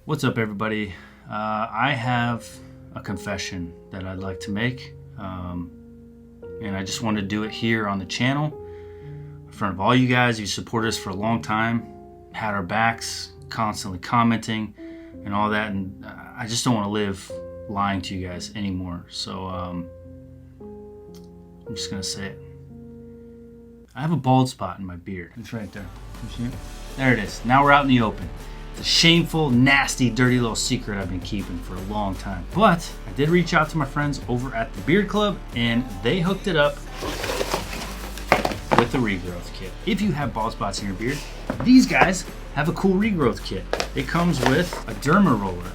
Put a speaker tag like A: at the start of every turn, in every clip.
A: What's up, everybody? I have a confession that I'd like to make, and I just wanted to do it here on the channel in front of all you guys. You supported us for a long time, had our backs, constantly commenting and all that, and I just don't want to live lying to you guys anymore. So I'm just gonna say it. I have a bald spot in my beard. It's right there. You see it? There it is. Now we're out in the open. It's a shameful, nasty, dirty little secret I've been keeping for a long time. But I did reach out to my friends over at the Beard Club, and they hooked it up with the regrowth kit. If you have bald spots in your beard, these guys have a cool regrowth kit. It comes with a derma roller.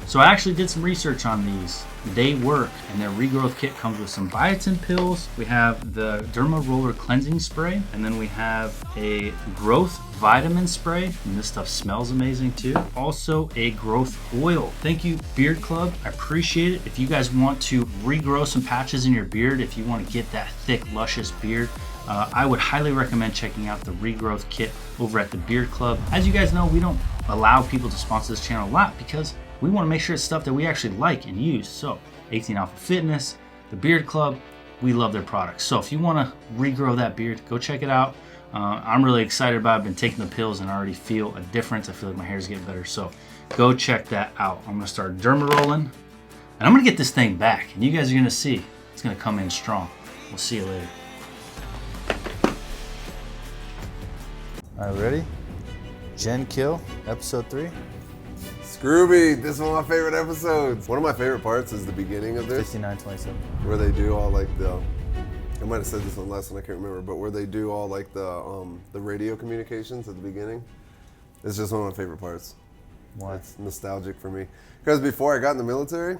A: So I actually did some research on these. They work, and their regrowth kit comes with some biotin pills. We have the derma roller cleansing spray, and then we have a growth vitamin spray, and this stuff smells amazing too. Also a growth oil. Thank you, Beard Club. I appreciate it. If you guys want to regrow some patches in your beard, if you want to get that thick, luscious beard, I would highly recommend checking out the regrowth kit over at the Beard Club. As you guys know, we don't allow people to sponsor this channel a lot because we want to make sure it's stuff that we actually like and use. So 18 Alpha Fitness, the Beard Club, we love their products. So if you want to regrow that beard, go check it out. I'm really excited about it. I've been taking the pills and I already feel a difference. I feel like my hair's getting better. So go check that out. I'm going to start derma rolling, and I'm going to get this thing back, and you guys are going to see it's going to come in strong. We'll see you later.
B: All right, ready? Gen Kill, episode 3.
C: Screwby, this is one of my favorite episodes. One of my favorite parts is the beginning of this.
B: 59-27.
C: Where they do all like the, I might have said this on the last one, I can't remember, but where they do all like the radio communications at the beginning. It's just one of my favorite parts.
B: Why?
C: It's nostalgic for me. Because before I got in the military,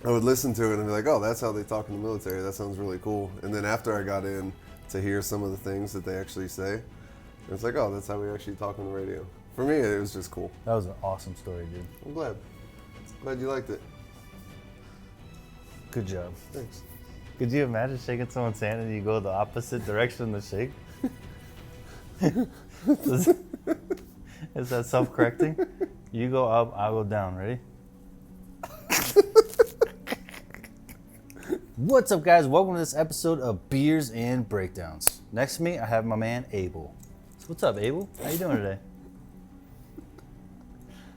C: I would listen to it and be like, oh, that's how they talk in the military. That sounds really cool. And then after I got in to hear some of the things that they actually say, it's like, oh, that's how we actually talk on the radio. For me, it was just cool.
B: That was an awesome story, dude.
C: I'm glad. Glad you liked it.
B: Good job.
C: Thanks.
B: Could you imagine shaking someone's hand and you go the opposite direction to shake? Is that self-correcting? You go up, I go down. Ready? What's up, guys? Welcome to this episode of Beers and Breakdowns. Next to me, I have my man, Abel. So what's up, Abel? How you doing today?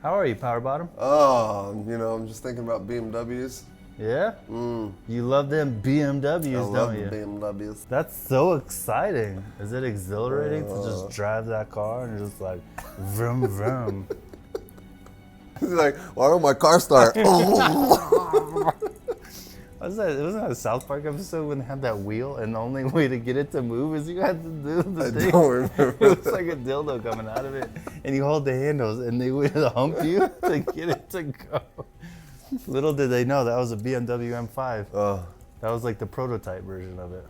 B: How are you, Power Bottom?
C: Oh, you know, I'm just thinking about BMWs.
B: Yeah? You love them BMWs, don't you?
C: BMWs.
B: That's so exciting. Is it exhilarating to just drive that car and just like vroom vroom?
C: He's like, why don't my car start?
B: Wasn't that a South Park episode when they had that wheel and the only way to get it to move is you had to do the thing?
C: I don't remember.
B: It looks like a dildo coming out of it. And you hold the handles and they would hump you to get it to go. Little did they know that was a BMW M5. That was like the prototype version of it.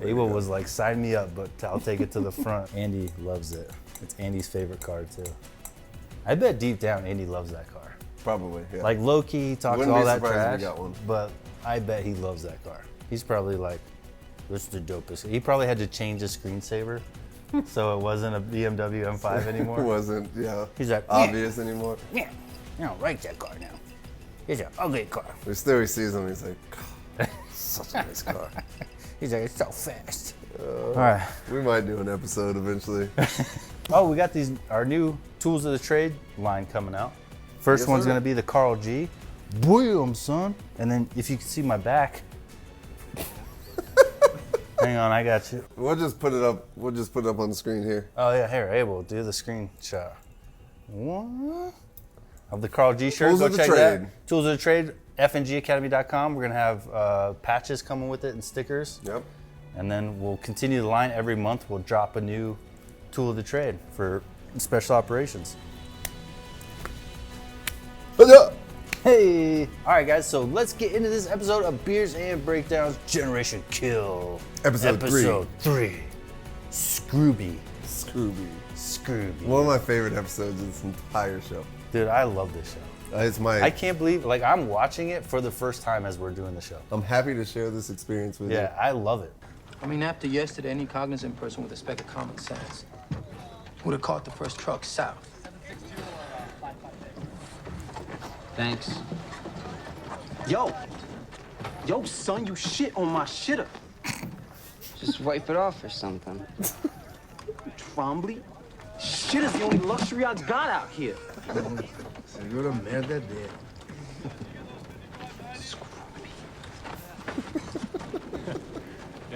B: Abel was like, sign me up, but I'll take it to the front. Andy loves it. It's Andy's favorite car too. I bet deep down Andy loves that car.
C: Probably, yeah.
B: Like low-key, he talks
C: Wouldn't
B: all
C: be
B: that
C: surprised if
B: trash,
C: he got one.
B: but I bet he loves that car. He's probably like, this is the dopest. He probably had to change his screensaver so it wasn't a BMW M5 anymore.
C: It wasn't, yeah,
B: He's like,
C: obvious anymore.
B: Yeah, I don't like that car now. It's an ugly car.
C: But still, he sees him, he's like, God, such a nice car.
B: He's like, it's so fast. All right.
C: We might do an episode eventually.
B: Oh, we got our new Tools of the Trade line coming out. First
C: Yes,
B: one's
C: sir.
B: gonna be the Carl G. Boom, son. And then if you can see my back. Hang on, I got you.
C: We'll just put it up. We'll just put it up on the screen here.
B: Oh yeah, here, Abel, do the screenshot. What? Of the Carl G shirt,
C: Tools
B: go
C: of the
B: check
C: Trade.
B: that. Tools of the Trade, FNG Academy.com. We're gonna have patches coming with it and stickers.
C: Yep.
B: And then we'll continue the line every month. We'll drop a new tool of the trade for special operations. Hey! All right, guys, so let's get into this episode of Beers and Breakdowns Generation Kill.
C: Episode
B: 3. Screwby.
C: Scrooby. One of my favorite episodes of this entire show.
B: Dude, I love this show.
C: It's my.
B: I can't believe, like, I'm watching it for the first time as we're doing the show.
C: I'm happy to share this experience with you.
B: Yeah, I love it.
D: I mean, after yesterday, any cognizant person with a speck of common sense would have caught the first truck south.
E: Thanks.
F: Yo, son, you shit on my shitter.
E: Just wipe it off or something.
F: Trombley, shit is the only luxury I got out here.
G: Seguro merda dele.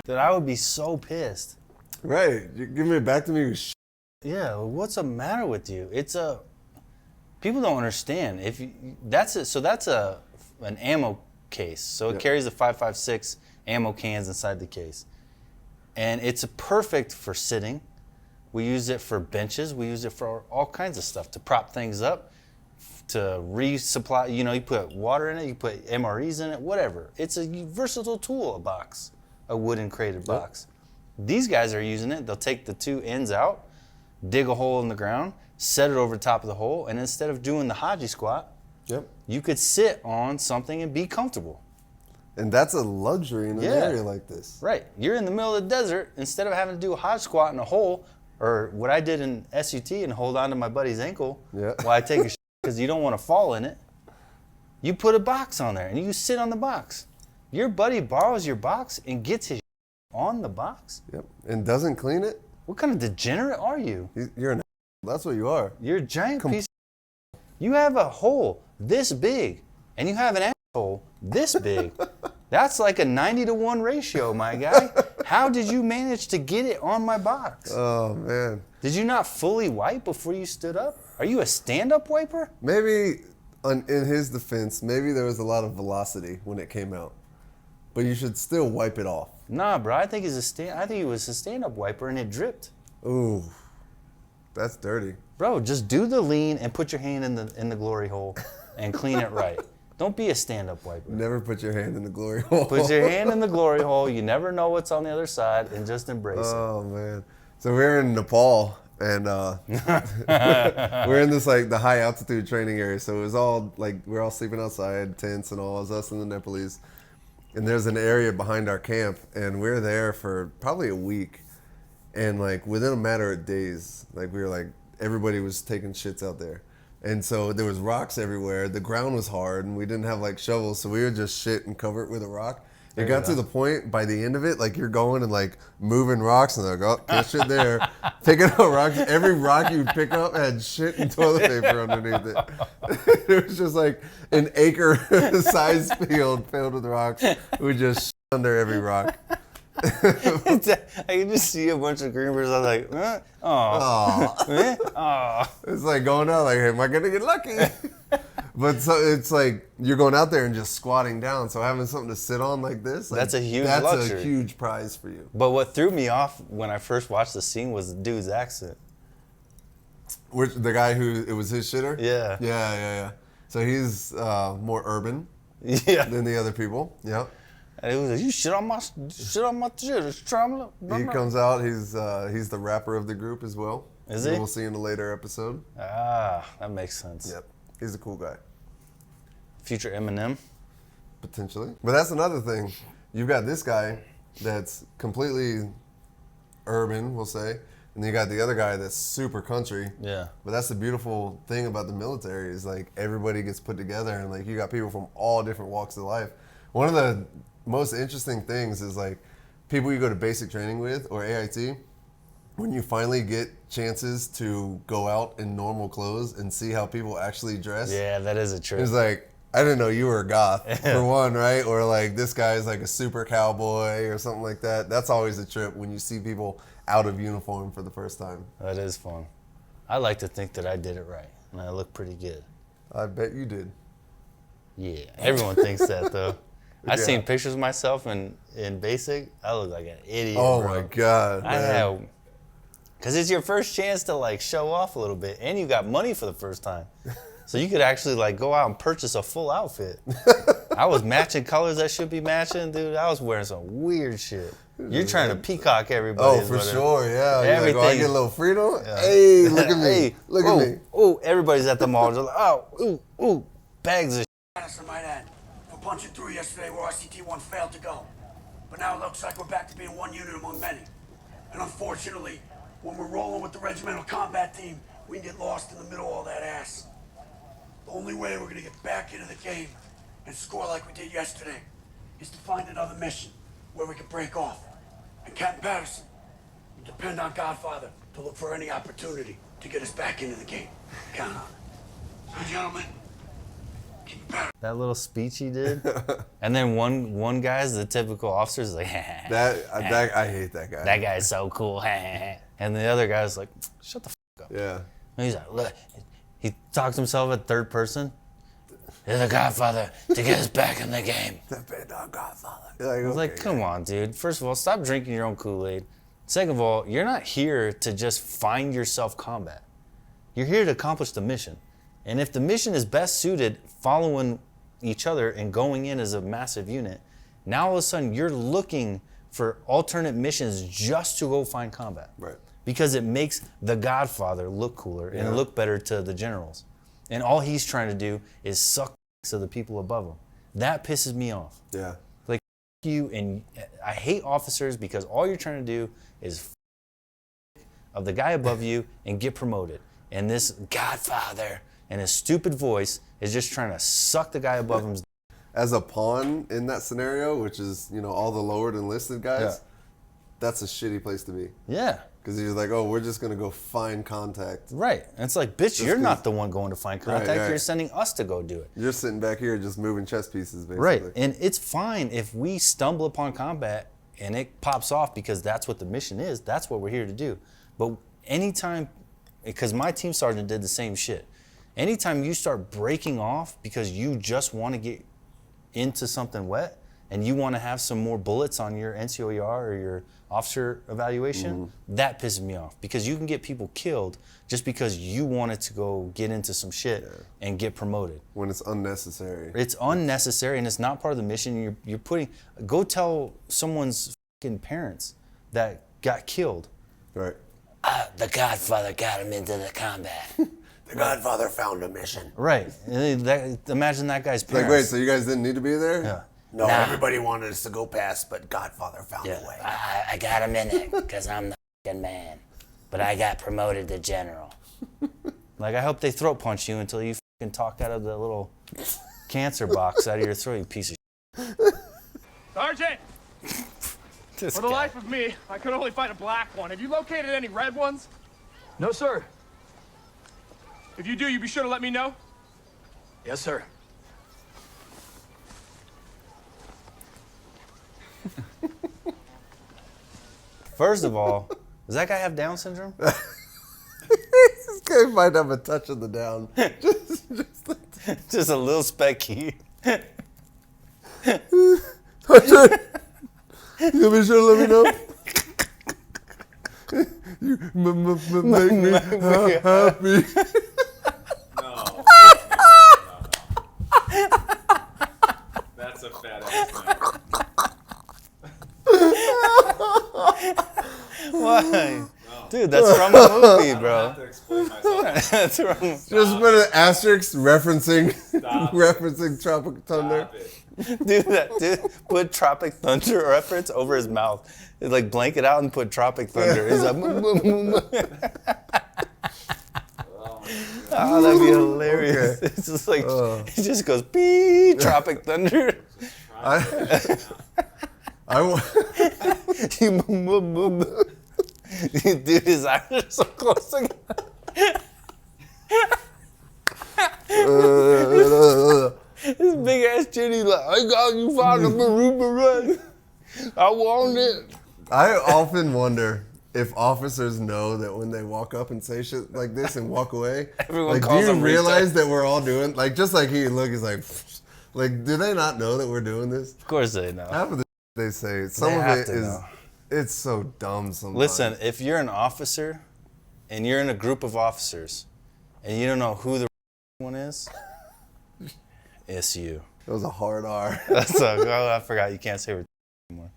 B: Dude, I would be so pissed.
C: Right. You give me back to me with
B: Yeah, what's the matter with you? People don't understand. If you, that's it. So that's an ammo case. So it carries the 5.56 ammo cans inside the case, and it's perfect for sitting. We use it for benches. We use it for all kinds of stuff to prop things up, to resupply. You know, you put water in it, you put MREs in it, whatever. It's a versatile tool. A wooden crated box. These guys are using it. They'll take the two ends out, dig a hole in the ground, set it over the top of the hole, and instead of doing the haji squat, you could sit on something and be comfortable.
C: And that's a luxury in an area like this.
B: Right. You're in the middle of the desert. Instead of having to do a haji squat in a hole, or what I did in SUT and hold on to my buddy's ankle while I take a shit because you don't want to fall in it, you put a box on there and you sit on the box. Your buddy borrows your box and gets his on the box.
C: And doesn't clean it?
B: What kind of degenerate are you?
C: You're an That's what you are.
B: You're a giant piece of You have a hole this big and you have an asshole this big. That's like a 90-to-1 ratio, my guy. How did you manage to get it on my box?
C: Oh, man.
B: Did you not fully wipe before you stood up? Are you a stand-up wiper?
C: Maybe, in his defense, maybe there was a lot of velocity when it came out. But you should still wipe it off.
B: Nah, bro. I think he was a stand-up wiper and it dripped.
C: Ooh, that's dirty.
B: Bro, just do the lean and put your hand in the glory hole and clean it right. Don't be a stand-up wiper.
C: Never put your hand in the glory hole.
B: Put your hand in the glory hole. You never know what's on the other side, and just embrace it.
C: Oh, man. So we're in Nepal, and we're in this, like, the high altitude training area. So it was all, like, we're all sleeping outside, tents and all. It was us and the Nepalese. And there's an area behind our camp, and we're there for probably a week. And, like, within a matter of days, like, we were, like, everybody was taking shits out there. And so there was rocks everywhere. The ground was hard, and we didn't have, like, shovels, so we would just shit and cover it with a rock. It got to the point, by the end of it, like, you're going and, like, moving rocks, and they're like, oh, there's shit there. Picking up rocks. Every rock you pick up had shit and toilet paper underneath it. It was just, like, an acre-sized field filled with rocks. We just shit under every rock.
B: I can just see a bunch of greenbirds. I was like, oh.
C: It's like going out like, hey, am I gonna get lucky? But so it's like you're going out there and just squatting down. So having something to sit on like this, like,
B: that's a huge luxury.
C: That's a huge prize for you.
B: But what threw me off when I first watched the scene was the dude's accent.
C: Which the guy who it was his shitter?
B: Yeah.
C: Yeah. So he's more urban than the other people. Yeah.
B: And he was like, you shit on my shit. It's trauma.
C: He comes out. He's the rapper of the group as well.
B: Is he?
C: We'll see in a later episode.
B: Ah, that makes sense.
C: Yep. He's a cool guy.
B: Future Eminem.
C: Potentially. But that's another thing. You've got this guy that's completely urban, we'll say. And then you got the other guy that's super country.
B: Yeah.
C: But that's the beautiful thing about the military is, like, everybody gets put together and, like, you got people from all different walks of life. One of the most interesting things is, like, people you go to basic training with or AIT, when you finally get chances to go out in normal clothes and see how people actually dress.
B: Yeah, that is a trip.
C: It's like, I didn't know you were a goth, for one, right? Or, like, this guy's like a super cowboy or something like that. That's always a trip when you see people out of uniform for the first time.
B: That is fun. I like to think that I did it right, and I look pretty good.
C: I bet you did.
B: Yeah, everyone thinks that, though. I've seen pictures of myself in basic. I look like an idiot,
C: Oh,
B: bro.
C: my God, man.
B: Because it's your first chance to, like, show off a little bit, and you got money for the first time. So you could actually, like, go out and purchase a full outfit. I was matching colors that should be matching, dude. I was wearing some weird shit. You're trying to peacock everybody.
C: Oh, for sure, yeah.
B: Everything.
C: You're like, oh, I get a little freedom? Yeah. Hey, look at me.
B: Hey,
C: look at me.
B: Oh, everybody's at the mall. Just like, ooh, bags of shit.
H: I might add. For punching through yesterday where RCT-1 failed to go. But now it looks like we're back to being one unit among many. And unfortunately, when we're rolling with the regimental combat team, we can get lost in the middle of all that ass. The only way we're gonna get back into the game and score like we did yesterday is to find another mission where we can break off. And Captain Patterson, we depend on Godfather to look for any opportunity to get us back into the game. Count on it. So, gentlemen, keep it better.
B: That little speech he did, and then one guy's the typical officer is like,
C: That I hate that guy.
B: that guy's so cool, and the other guy's like, shut the fuck up.
C: Yeah.
B: And he's like, look, he talks to himself in third person. You're the Godfather to get us back in the game.
C: Depend on Godfather.
B: I was like, come on, dude. First of all, stop drinking your own Kool-Aid. Second of all, you're not here to just find yourself combat. You're here to accomplish the mission. And if the mission is best suited following each other and going in as a massive unit, now all of a sudden you're looking for alternate missions just to go find combat.
C: Right.
B: Because it makes the Godfather look cooler and look better to the generals. And all he's trying to do is suck to the people above him. That pisses me off.
C: Yeah.
B: Like, you, and I hate officers because all you're trying to do is of the guy above you and get promoted. And this Godfather and his stupid voice is just trying to suck the guy above him.
C: As a pawn in that scenario, which is, you know, all the lowered enlisted guys, that's a shitty place to be.
B: Yeah.
C: Because he's like, oh, we're just going to go find contact.
B: Right. And it's like, bitch, you're not the one going to find contact.
C: Right.
B: You're sending us to go do it.
C: You're sitting back here just moving chess pieces, basically.
B: Right. And it's fine if we stumble upon combat and it pops off because that's what the mission is. That's what we're here to do. But anytime, because my team sergeant did the same shit. Anytime you start breaking off because you just want to get into something wet and you want to have some more bullets on your NCOER or your officer evaluation, that pisses me off because you can get people killed just because you wanted to go get into some shit and get promoted.
C: When it's unnecessary.
B: It's unnecessary and it's not part of the mission. You're putting, go tell someone's fucking parents that got killed.
C: Right.
B: The Godfather got him into the combat.
C: The Godfather found a mission.
B: Right. Imagine that guy's parents.
C: Like, wait, so you guys didn't need to be there?
B: Yeah.
C: No, everybody wanted us to go past, but Godfather found a way.
I: I got him in it because I'm the fucking man. But I got promoted to general.
B: Like, I hope they throat punch you until you fucking talk out of the little cancer box out of your throat, you piece of shit.
J: Sergeant! For the life of me, I could only find a black one. Have you located any red ones?
F: No, sir.
J: If you do, you be sure to let me know.
F: Yes, sir.
B: First of all, does that guy have Down syndrome?
C: This guy might have a touch of the down.
B: Just a little specky.
C: You be sure to let me know. You make me happy.
K: No. That's a fat ass man.
B: Why? Dude, that's from a movie, bro.
K: I have to explain myself.
B: That's from.
C: Just put an asterisk referencing Tropic Thunder.
B: Dude, put Tropic Thunder reference over his mouth. It's like blank it out and put Tropic Thunder. He's like, oh, that'd be hilarious.
C: Okay.
B: It's just like, it just goes, pee, Tropic Thunder. Dude, his eyes are so close together. His big ass chinny like, I got you found a Maroon Beret. I want it.
C: I often wonder if officers know that when they walk up and say shit like this and walk away,
B: Everyone
C: like,
B: calls
C: do you
B: them
C: realize that we're all doing, like, just like he look, he's like, do they not know that we're doing this?
B: Of course they know.
C: Half of the they say, some
B: They
C: of
B: have
C: it
B: to
C: is,
B: know.
C: it's so dumb sometimes.
B: Listen, if you're an officer and you're in a group of officers and you don't know who the one is, it's you.
C: That was a hard R.
B: That's I forgot you can't say anymore.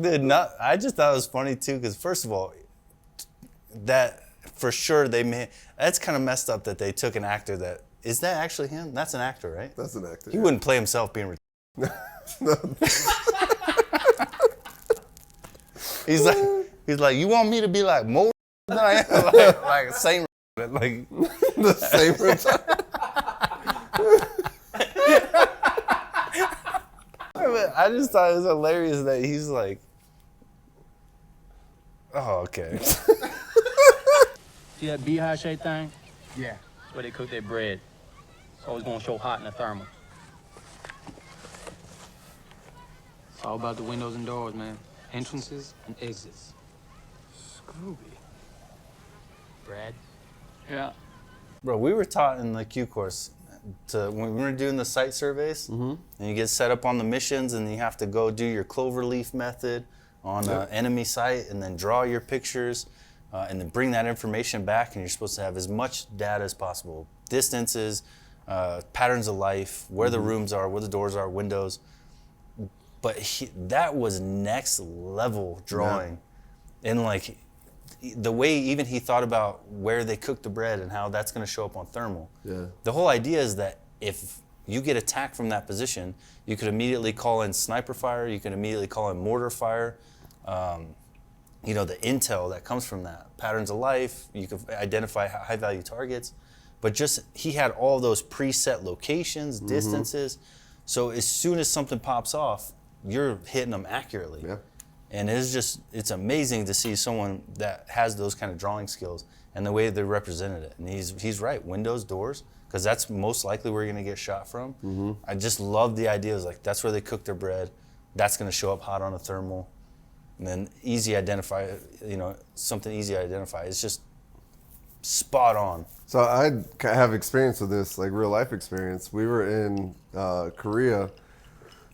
B: Dude, I just thought it was funny too, because first of all, that for sure that's kind of messed up that they took an actor that, is that actually him? That's an actor, right?
C: That's an actor.
B: He wouldn't play himself being
C: No.
B: He's like, you want me to be like more like same like
C: the same retard.
B: I just thought it was hilarious that he's like, oh, okay.
D: See that beehive shaped thing?
F: Yeah.
D: That's where they cook their bread. It's always gonna show hot in the thermal. It's all about the windows and doors, man. Entrances and exits.
F: Screwby.
D: Brad? Yeah.
B: Bro, we were taught in the Q course when we were doing the site surveys, and you get set up on the missions, and you have to go do your cloverleaf method on an enemy site, and then draw your pictures, and then bring that information back, and you're supposed to have as much data as possible. Distances, patterns of life, where the rooms are, where the doors are, windows. But that was next level drawing. And like, the way even he thought about where they cook the bread and how that's going to show up on thermal. Yeah. The whole idea is that if you get attacked from that position, you could immediately call in sniper fire, you can immediately call in mortar fire. You know, the intel that comes from that, patterns of life, you can identify high value targets. But just, he had all those preset locations, distances. So as soon as something pops off, you're hitting them accurately. Yeah. And it's amazing to see someone that has those kind of drawing skills and the way they represented it. And he's right, windows, doors, because that's most likely where you're gonna get shot from. I just love the idea. It was like, that's where they cook their bread. That's gonna show up hot on a thermal. And then something easy to identify. It's just spot on.
C: So I have experience with this, like real life experience. We were in Korea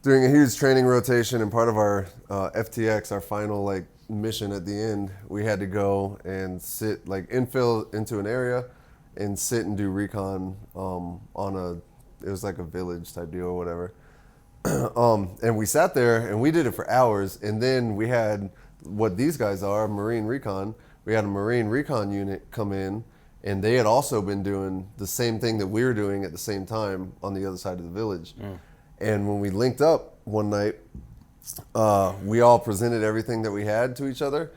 C: doing a huge training rotation, and part of our FTX, our final like mission at the end, we had to go and sit, like infill into an area and sit and do recon it was like a village type deal or whatever. And we sat there and we did it for hours, and then we had what these guys are, Marine Recon. We had a Marine Recon unit come in, and they had also been doing the same thing that we were doing at the same time on the other side of the village. And when we linked up one night, we all presented everything that we had to each other,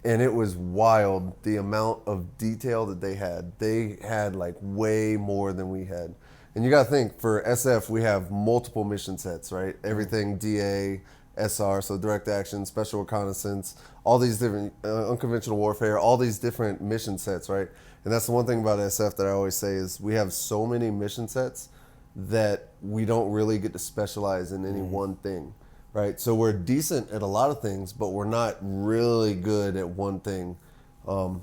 C: and it was wild the amount of detail that they had. They had like way more than we had. And you gotta think, for SF, we have multiple mission sets, right? Everything DA, SR, so direct action, special reconnaissance, all these different unconventional warfare, all these different mission sets, right? And that's the one thing about SF that I always say is we have so many mission sets that we don't really get to specialize in any one thing, right? So we're decent at a lot of things, but we're not really good at one thing,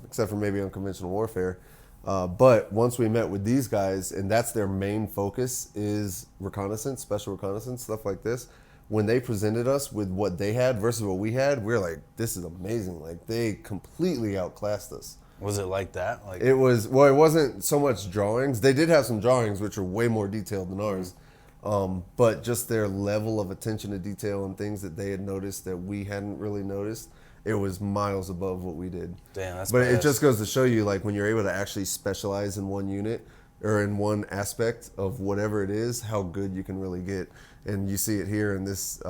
C: except for maybe unconventional warfare. But once we met with these guys, and that's their main focus is reconnaissance, special reconnaissance, stuff like this. When they presented us with what they had versus what we had, we were like, this is amazing. Like, they completely outclassed us.
B: Was it like that? Like,
C: it was, well, it wasn't so much drawings. They did have some drawings, which are way more detailed than ours. But just their level of attention to detail and things that they had noticed that we hadn't really noticed, it was miles above what we did.
B: Damn, that's
C: But
B: badass.
C: it just goes to show you, like, when you're able to actually specialize in one unit or in one aspect of whatever it is, how good you can really get. And you see it here in this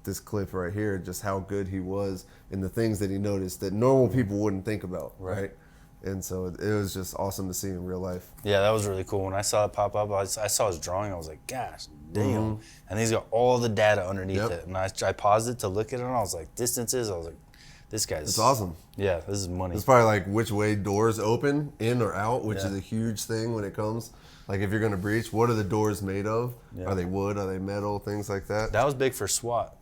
C: this clip right here, just how good he was in the things that he noticed that normal people wouldn't think about, right? And so it was just awesome to see in real life.
B: Yeah, that was really cool. When I saw it pop up, I saw his drawing. I was like, gosh, damn. And he's got all the data underneath it. And I paused it to look at it, and I was like, distances. I was like, this guy's...
C: It's awesome.
B: Yeah, this is money.
C: It's probably like which way doors open, in or out, which is a huge thing when it comes. Like, if you're going to breach, what are the doors made of? Are they wood? Are they metal? Things like that.
B: That was big for SWAT,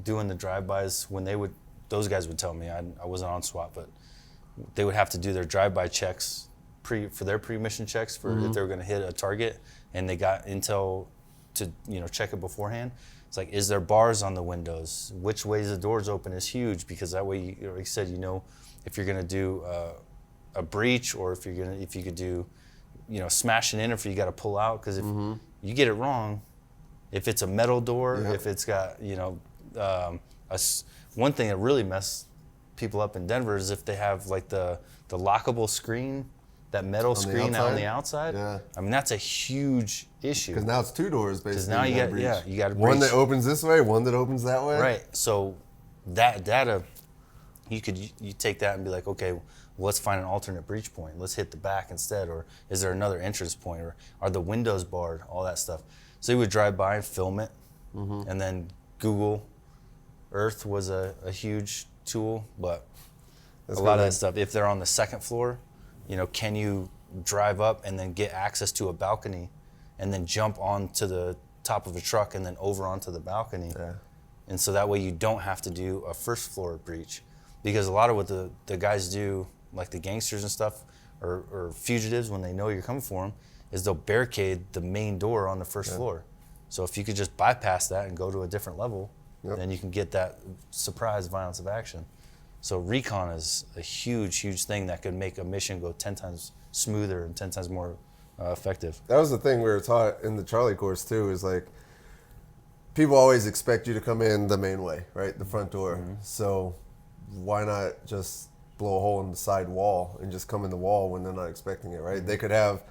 B: doing the drive-bys. When they would, those guys would tell me, I wasn't on SWAT, but they would have to do their drive-by checks for their pre-mission checks for if they were going to hit a target, and they got intel to check it beforehand. It's like, is there bars on the windows? Which ways the doors open is huge, because that way, like you said, if you're going to do a breach, or if you could do smashing in, if you got to pull out, because if you get it wrong, if it's a metal door, if it's got one thing that really messed people up in Denver is if they have like the lockable screen, that metal screen out on the outside. Yeah. I mean, that's a huge issue.
C: Because now it's two doors basically.
B: Because now you got
C: one that opens this way, one that opens that way.
B: Right. So that data, you take that and be like, okay, let's find an alternate breach point. Let's hit the back instead, or is there another entrance point, or are the windows barred? All that stuff. So he would drive by and film it, and then Google Earth was a huge tool, but a lot of that stuff. If they're on the second floor, you know, can you drive up and then get access to a balcony and then jump onto the top of a truck and then over onto the balcony?
C: Yeah.
B: And so that way you don't have to do a first floor breach. Because a lot of what the guys do, like the gangsters and stuff, or fugitives when they know you're coming for them, is they'll barricade the main door on the first floor. So if you could just bypass that and go to a different level, then you can get that surprise violence of action. So recon is a huge, huge thing that could make a mission go 10 times smoother and 10 times more effective.
C: That was the thing we were taught in the Charlie course too, is like, people always expect you to come in the main way, right? The front door. So why not just blow a hole in the side wall and just come in the wall when they're not expecting it, right? They could have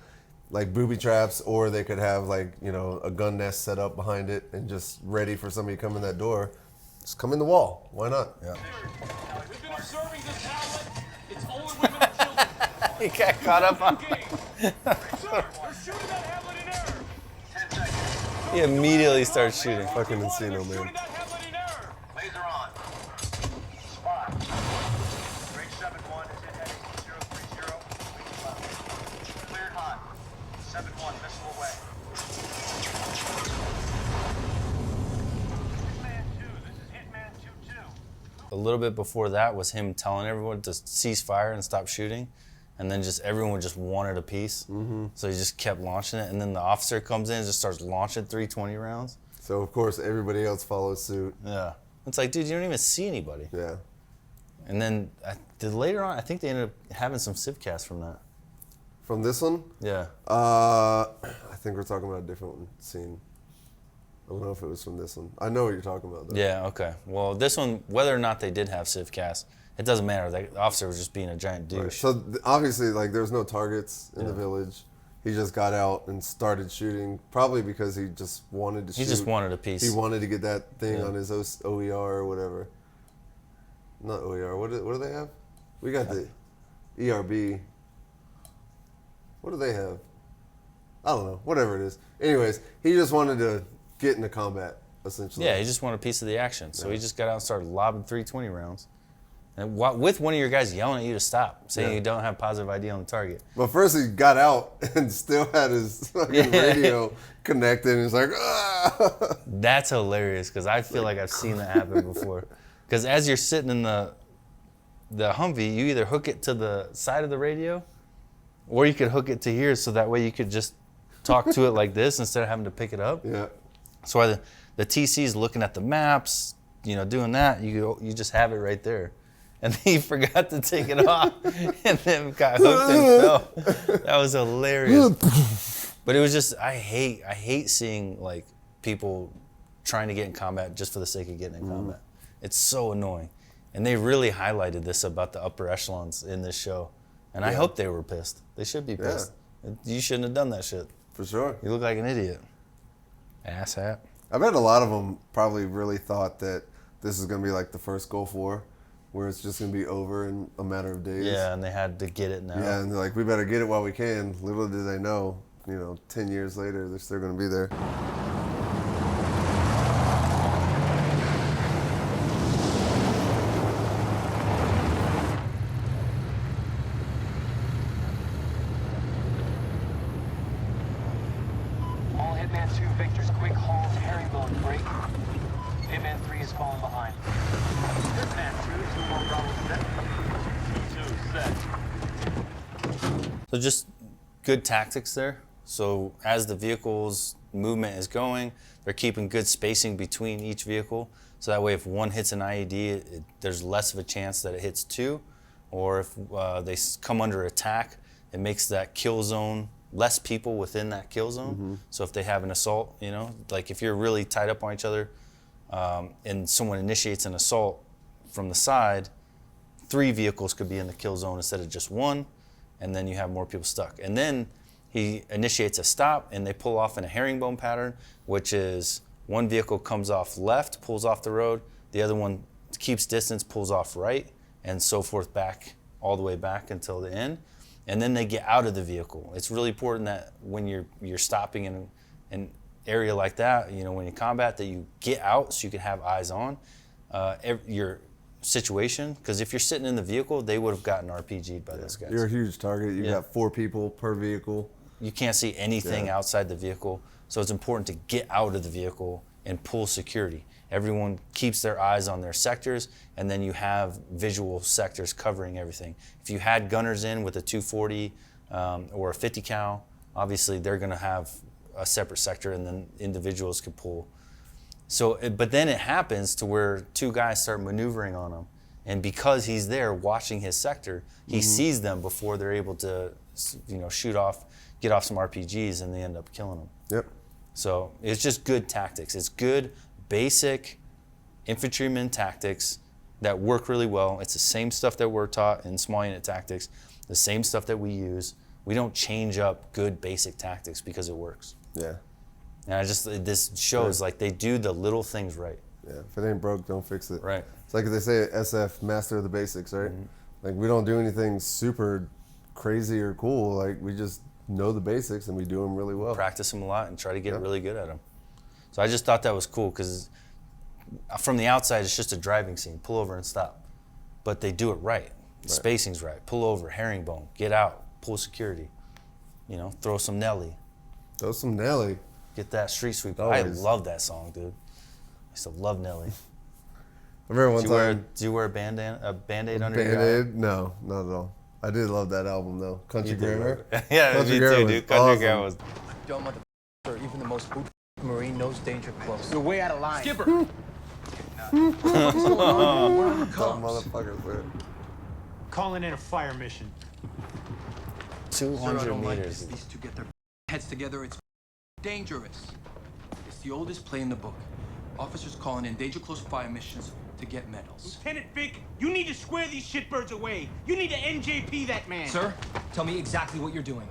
C: like booby traps, or they could have like, you know, a gun nest set up behind it and just ready for somebody to come in that door. Just come in the wall. Why not? Yeah.
J: We've been observing this outlet. It's only women and children.
B: He got caught up on
J: Sir, we're shooting that hamlet in error.
H: 10 seconds.
B: He immediately starts shooting.
C: Fucking Encino, man.
J: Shooting that hamlet in error.
H: Laser on. Spot. Range 7-1 is in heading 030. Cleared hot. 7-1, missile away. Hitman 2, this is Hitman 2-2.
B: A little bit before that was him telling everyone to cease fire and stop shooting, and then just everyone just wanted a piece. So he just kept launching it, and then the officer comes in and just starts launching 320 rounds.
C: So of course everybody else follows suit.
B: Yeah. It's like, dude, you don't even see anybody.
C: Yeah.
B: And then later on, I think they ended up having some civcasts from that.
C: From this one?
B: Yeah.
C: I think we're talking about a different scene. I don't know if it was from this one. I know what you're talking about, though.
B: Yeah, okay. Well, this one, whether or not they did have civcasts, it doesn't matter. The officer was just being a giant douche.
C: Right. So obviously, like, there's no targets in the village. He just got out and started shooting, probably because he just wanted to shoot.
B: He just wanted a piece.
C: He wanted to get that thing on his OER or whatever. Not OER. What do they have? We got the ERB. What do they have? I don't know. Whatever it is. Anyways, he just wanted to get into combat, essentially.
B: Yeah, he just wanted a piece of the action. So he just got out and started lobbing 320 rounds. And with one of your guys yelling at you to stop, saying you don't have positive ID on the target.
C: But first he got out and still had his fucking radio connected, and he's like, ah!
B: That's hilarious, because I feel like I've seen that happen before. Because as you're sitting in the Humvee, you either hook it to the side of the radio, or you could hook it to here, so that way you could just talk to it like this instead of having to pick it up.
C: Yeah.
B: So while the TC's looking at the maps, you know, doing that, you just have it right there. And he forgot to take it off, and then got hooked and fell. That was hilarious. But it was just, I hate seeing like people trying to get in combat just for the sake of getting in combat. It's so annoying. And they really highlighted this about the upper echelons in this show. And I hope they were pissed. They should be pissed. You shouldn't have done that shit.
C: For sure.
B: You look like an idiot. Asshat.
C: I bet a lot of them probably really thought that this is going to be like the first Gulf War, where it's just going to be over in a matter of days.
B: Yeah, and they had to get it now.
C: Yeah, and they're like, we better get it while we can. Little did they know, 10 years later, they're still going to be there.
F: All Hitman 2 Victor's quick halt, herringbone break. Hitman 3 is falling behind. Hitman 2, 2 more Bravo set. 2 set.
B: So just good tactics there. So as the vehicle's movement is going, they're keeping good spacing between each vehicle. So that way if one hits an IED, there's less of a chance that it hits two. Or if they come under attack, it makes that kill zone less people within that kill zone. So if they have an assault, like if you're really tied up on each other and someone initiates an assault from the side, 3 vehicles could be in the kill zone instead of just 1, and then you have more people stuck. And then he initiates a stop and they pull off in a herringbone pattern, which is one vehicle comes off left, pulls off the road, the other one keeps distance, pulls off right, and so forth back all the way back until the end, and then they get out of the vehicle. It's really important that when you're stopping in an area like that, you know, when you combat, that you get out so you can have eyes on your situation, because if you're sitting in the vehicle, they would have gotten RPG'd by those guys.
C: You're a huge target. You got 4 people per vehicle.
B: You can't see anything outside the vehicle, so it's important to get out of the vehicle and pull security. Everyone keeps their eyes on their sectors, and then you have visual sectors covering everything. If you had gunners in with a 240 or a 50 cal, obviously they're going to have a separate sector, and then individuals could pull. So, but then it happens to where 2 guys start maneuvering on him, and because he's there watching his sector, he sees them before they're able to, you know, get off some RPGs, and they end up killing them.
C: Yep.
B: So it's just good tactics. It's good basic infantryman tactics that work really well. It's the same stuff that we're taught in small unit tactics, the same stuff that we use. We don't change up good basic tactics because it works.
C: Yeah.
B: And this shows like they do the little things right.
C: Yeah, if it ain't broke, don't fix it.
B: Right.
C: It's like they say at SF, master of the basics, right? Like we don't do anything super crazy or cool. Like we just know the basics and we do them really well.
B: Practice them a lot and try to get really good at them. So I just thought that was cool because from the outside, it's just a driving scene. Pull over and stop. But they do it right. The spacing's right. Pull over, herringbone, get out, pull security. You know, throw some Nelly.
C: Throw some Nelly.
B: Get that street sweep.
C: Always.
B: I love that song, dude. I used to love Nelly.
C: I remember one time.
B: Do you wear a Band-Aid under your eye?
C: Band-Aid? No, not at all. I did love that album though. Country Grammar.
B: Yeah,
C: Country
B: me
C: Grammar
B: too,
C: was
B: dude. Country
C: awesome.
B: Grammar was.
J: Dumb motherfucker, even the most boot Marine knows danger close.
F: You're way out of line.
J: Skipper!
C: Dumb motherfuckers, man.
F: Calling in a fire mission.
B: 200 meters.
J: These 2 get their heads together, it's dangerous. It's the oldest play in the book. Officers calling in danger close fire missions to get medals.
F: Lieutenant Vic, you need to square these shitbirds away. You need to NJP that man.
J: Sir, tell me exactly what you're doing.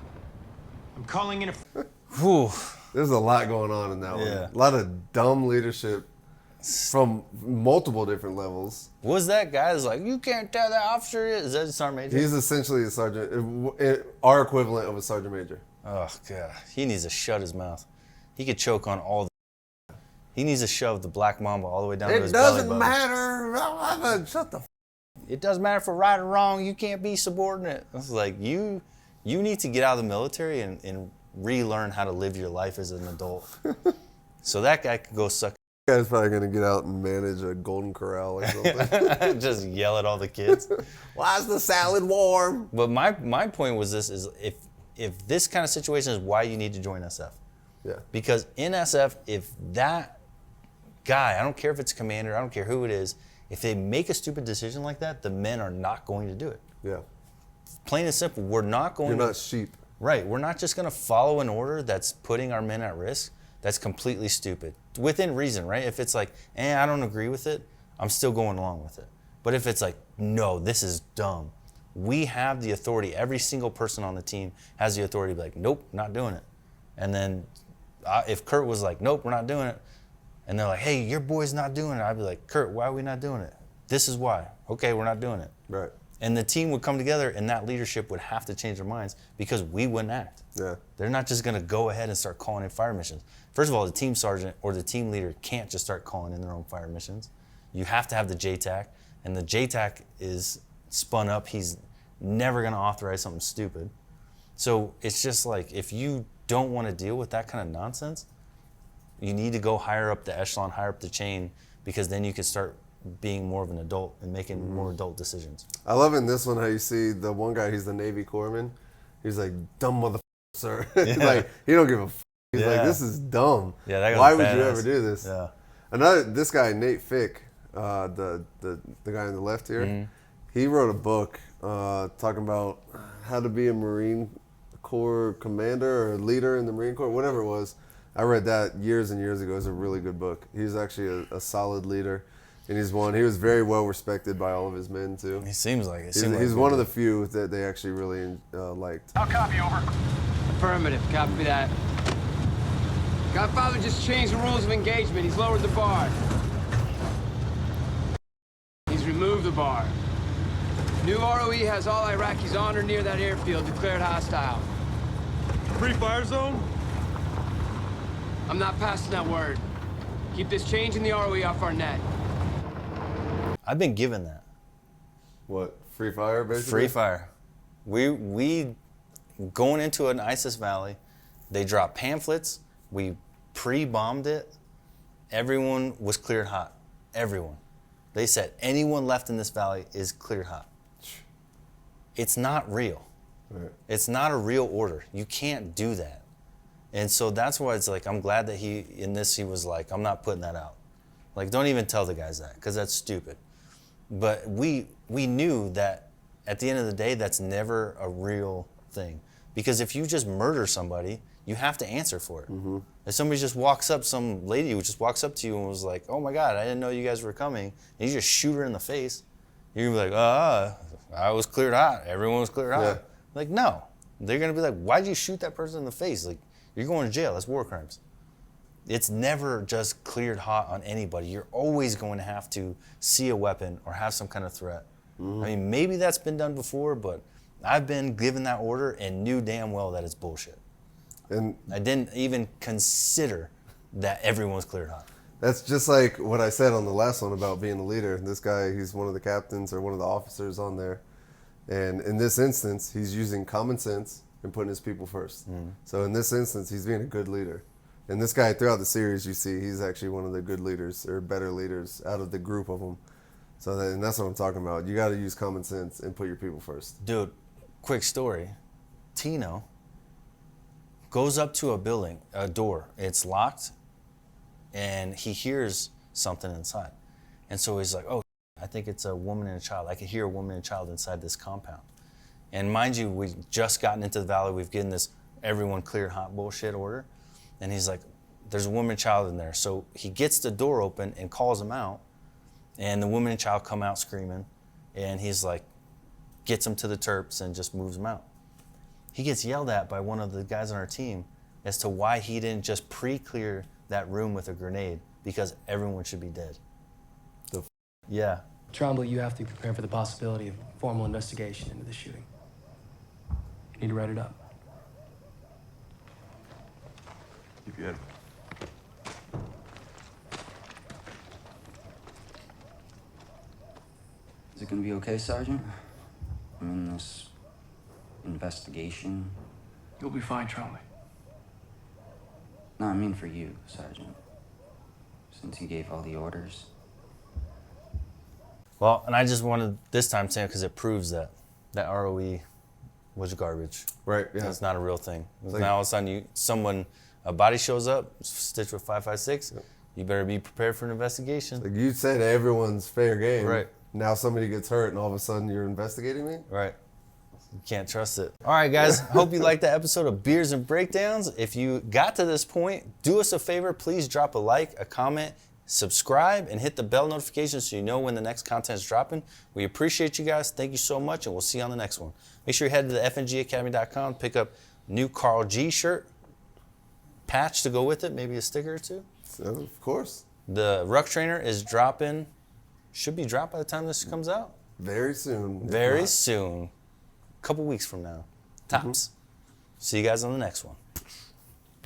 F: I'm calling in a...
B: Whew.
C: There's a lot going on in that one.
B: Yeah.
C: A lot of dumb leadership from multiple different levels.
B: Was that guy that's like, you can't tell that officer is that a sergeant major?
C: He's essentially a sergeant, our equivalent of a sergeant major.
B: Oh, God. He needs to shut his mouth. He could choke on all the... He needs to shove the black mamba all the way down to his belly button.
C: It doesn't matter. Shut the
B: It doesn't matter for right or wrong. You can't be subordinate. It's like, you need to get out of the military and relearn how to live your life as an adult. So that guy could go suck.
C: That guy's probably going to get out and manage a golden corral or something.
B: Just yell at all the kids.
C: Why is the salad warm?
B: But my point was this, is if this kind of situation is why you need to join SF.
C: Yeah.
B: Because in SF, if that guy, I don't care if it's a commander, I don't care who it is, if they make a stupid decision like that, the men are not going to do it.
C: Yeah.
B: Plain and simple, we're not going
C: You're
B: to...
C: not sheep.
B: Right, we're not just going to follow an order that's putting our men at risk. That's completely stupid. Within reason, right? If it's like, I don't agree with it, I'm still going along with it. But if it's like, no, this is dumb, we have the authority, every single person on the team has the authority to be like, nope, not doing it. And then if Kurt was like, nope, we're not doing it, and they're like, hey, your boy's not doing it, I'd be like, Kurt, why are we not doing it? This is why. Okay, we're not doing it.
C: Right.
B: And the team would come together, and that leadership would have to change their minds because we wouldn't act.
C: Yeah.
B: They're not just going to go ahead and start calling in fire missions. First of all, the team sergeant or the team leader can't just start calling in their own fire missions. You have to have the JTAC, and the JTAC is spun up. He's never going to authorize something stupid. So it's just like, if you don't want to deal with that kind of nonsense, you need to go higher up the echelon, higher up the chain, because then you can start being more of an adult and making more adult decisions.
C: I love in this one how you see the one guy, he's the Navy corpsman. He's like, dumb motherfucker, sir. Like, he don't give a f. He's like, this is dumb.
B: Yeah, that guy's
C: Why would
B: badass.
C: you ever do this?
B: Yeah.
C: This guy, Nate Fick, the guy on the left here, he wrote a book talking about how to be a Marine Corps commander or leader in the Marine Corps, whatever it was. I read that years and years ago. It's a really good book. He's actually a solid leader. And he was very well respected by all of his men too.
B: He seems like it.
C: He's one of the few that they actually really liked.
F: I'll copy, over.
E: Affirmative, copy that. Godfather just changed the rules of engagement. He's lowered the bar. He's removed the bar. New ROE has all Iraqis on or near that airfield declared hostile.
K: Free fire zone?
E: I'm not passing that word. Keep this change in the ROE off our net.
B: I've been given that.
C: What? Free fire, basically?
B: Free fire. We going into an ISIS valley, they dropped pamphlets, we pre-bombed it, everyone was cleared hot. Everyone. They said anyone left in this valley is cleared hot. It's not real.
C: Right.
B: It's not a real order. You can't do that. And so that's why it's like, I'm glad that he was like, I'm not putting that out. Like, don't even tell the guys that, because that's stupid. But we knew that at the end of the day, that's never a real thing. Because if you just murder somebody, you have to answer for it.
C: Mm-hmm.
B: If somebody just walks up, some lady who just walks up to you and was like, oh my God, I didn't know you guys were coming, and you just shoot her in the face, you're gonna be like, I was cleared hot. Everyone was cleared hot.
C: Yeah.
B: Like, no. They're gonna be like, why'd you shoot that person in the face? Like, you're going to jail. That's war crimes. It's never just cleared hot on anybody. You're always going to have to see a weapon or have some kind of threat. Mm-hmm. I mean, maybe that's been done before, but I've been given that order and knew damn well that it's bullshit.
C: And
B: I didn't even consider that everyone's cleared hot.
C: that's just like what I said on the last one about being a leader. This guy, he's one of the captains or one of the officers on there. And in this instance, he's using common sense and putting his people first. So in this instance, he's being a good leader. And this guy, throughout the series, you see he's actually one of the good leaders or better leaders out of the group of them. So and that's what I'm talking about. You got to use common sense and put your people first.
B: Dude, quick story. Tino goes up to a building, a door. It's locked, and he hears something inside. And so he's like, oh, I think it's a woman and a child. I can hear a woman and a child inside this compound. And mind you, we've just gotten into the valley. We've gotten this everyone cleared hot bullshit order. And he's like, there's a woman and child in there. So he gets the door open and calls them out. And the woman and child come out screaming. And he's like, gets them to the Terps and just moves them out. He gets yelled at by one of the guys on our team as to why he didn't just pre-clear that room with a grenade, because everyone should be dead. Yeah.
L: Trombley, you have to prepare for the possibility of formal investigation into the shooting. You need to write it up.
K: You good?
M: Is it gonna be okay, Sergeant? I'm in this investigation.
L: You'll be fine, Trombley.
M: No, I mean for you, Sergeant. Since you gave all the orders.
B: Well, and I just wanted this time to say it because it proves that ROE was garbage.
C: Right, yeah.
B: It's not a real thing.
C: Like,
B: now all of a sudden a body shows up, stitched with 5.56, you better be prepared for an investigation.
C: Like you said, everyone's fair game.
B: Right.
C: Now somebody gets hurt and all of a sudden you're investigating me?
B: Right. You can't trust it. All right, guys. Hope you liked that episode of Beers and Breakdowns. If you got to this point, do us a favor. Please drop a like, a comment, subscribe, and hit the bell notification so you know when the next content is dropping. We appreciate you guys. Thank you so much, and we'll see you on the next one. Make sure you head to the FNGacademy.com, pick up new Carl G shirt, patch to go with it, maybe a sticker or two.
C: Of course.
B: The Ruck Trainer is dropping, should be dropped by the time this comes out.
C: Very soon.
B: Very soon. A couple weeks from now. Tops. See you guys on the next one.